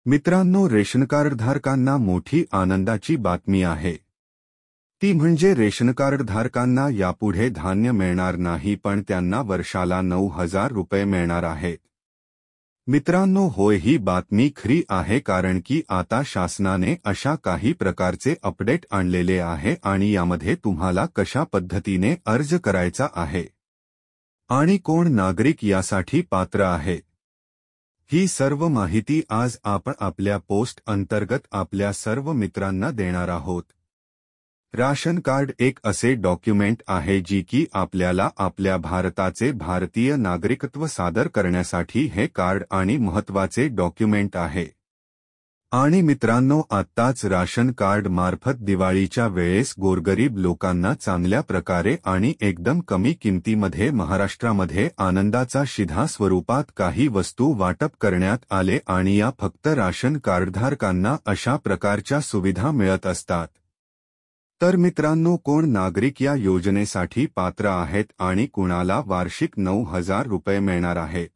मित्रांनो, रेशन कार्डधारकांना मोठी आनंदाची बातमी आहे। ती म्हणजे रेशन कार्डधारकांना यापुढे धान्य मिळणार नाही, पण त्यांना वर्षाला 9,000 रुपये मिळणार आहेत। मित्रांनो, होय, ही बातमी खरी आहे, कारण की आता शासनाने अशा काही प्रकारचे अपडेट आणलेले आहे आणि यामध्ये तुम्हाला कशा पद्धतीने अर्ज करायचा आहे आणि कोण नागरिक यासाठी पात्र आहे, ही सर्व माहिती आज आपण आपल्या पोस्ट अंतर्गत आपल्या सर्व मित्रांना देणार आहोत। राशन कार्ड एक असे डॉक्युमेंट आहे जी की आपल्याला आपल्या भारताचे भारतीय नागरिकत्व सादर करण्यासाठी हे कार्ड आणि महत्त्वाचे डॉक्युमेंट आहे। आणि मित्रांनो, आत्ताच राशन कार्ड मार्फत दिवाळीच्या वेळेस गोरगरीब लोकांना चांगल्या प्रकारे आणि एकदम कमी किमतीमध्ये महाराष्ट्रामध्ये आनंदाचा शिधा स्वरूपात काही वस्तू वाटप करण्यात आले आणि या फक्त राशन कार्डधारकांना अशा प्रकारच्या सुविधा मिळत असतात। तर मित्रांनो, कोण नागरिक या योजनेसाठी पात्र आहेत आणि कुणाला वार्षिक 9,000 रुपये मिळणार आहेत?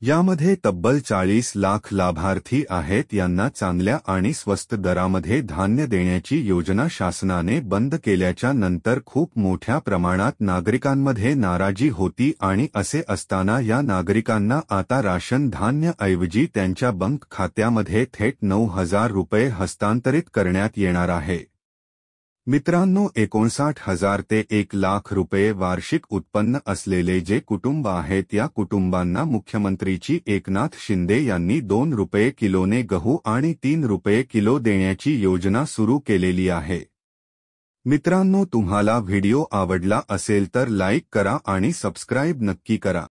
यामध्ये तब्बल 40 लाख लाभार्थी आहेत। यांना चांगल्या आणि स्वस्त दरामध्ये धान्य देण्याची योजना शासनाने बंद केल्याच्या नंतर खूप मोठ्या प्रमाणात नागरिकांमध्ये नाराजी होती आणि असे असताना या नागरिकांना आता राशन धान्य ऐवजी त्यांच्या बँक खात्यामध्ये थेट 9,000 रुपये हस्तांतरित करण्यात येणार आहे। मित्रांनो, 59,000 ते 1,00,000 रुपये वार्षिक उत्पन्न असलेले जे कुटुंब आहेत, या कुटुंबांना मुख्यमंत्रीची एकनाथ शिंदे यांनी 2 रुपये किलोने गहू आणि 3 रुपये किलो देण्याची योजना सुरू केलेली आहे। मित्रांनो, तुम्हाला व्हिडिओ आवडला असेल तर लाईक करा आणि सबस्क्राईब नक्की करा।